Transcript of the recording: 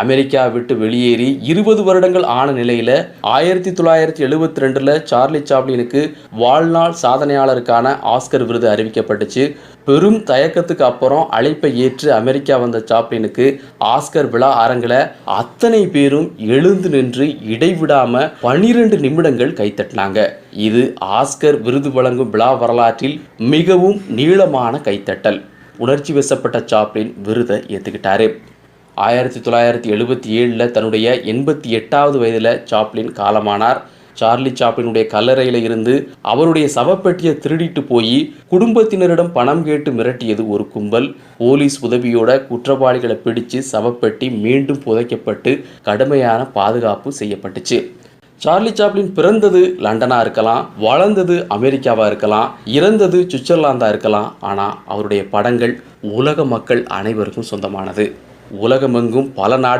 America விட்டு வெளியேறி 20 வருடங்கள் ஆன நிலையில் 1972 சார்லி சாப்ளினுக்கு வாழ்நாள் சாதனையாளருக்கான ஆஸ்கர் விருது அறிவிக்கப்பட்டுச்சு. பெரும் தயக்கத்துக்கு அப்புறம் அழைப்பை ஏற்று அமெரிக்கா வந்த சாப்ளினுக்கு ஆஸ்கர் விழா அரங்கில் அத்தனை பேரும் எழுந்து நின்று இடைவிடாம 12 நிமிடங்கள் கைத்தட்டினாங்க. இது ஆஸ்கர் விருது வழங்கும் விழா வரலாற்றில் மிகவும் நீளமான கைத்தட்டல். உணர்ச்சி வசப்பட்ட சாப்ளின் விருதை ஏற்றுக்கிட்டாரு. 1977 தன்னுடைய 88வது வயதில் சாப்ளின் காலமானார். சார்லி சாப்ளினுடைய கல்லறையில் இருந்து அவருடைய சவப்பெட்டியை திருடிட்டு போய் குடும்பத்தினரிடம் பணம் கேட்டு மிரட்டியது ஒரு கும்பல். போலீஸ் உதவியோட குற்றவாளிகளை பிடிச்சு சவப்பெட்டி மீண்டும் புதைக்கப்பட்டு கடுமையான பாதுகாப்பு செய்யப்பட்டுச்சு. சார்லி சாப்ளின் பிறந்தது லண்டனா இருக்கலாம், வளர்ந்தது அமெரிக்காவா இருக்கலாம், இறந்தது சுவிட்சர்லாந்தா இருக்கலாம். ஆனால் அவருடைய படங்கள் உலக மக்கள் அனைவருக்கும் சொந்தமானது. உலகமெங்கும் பல நாடு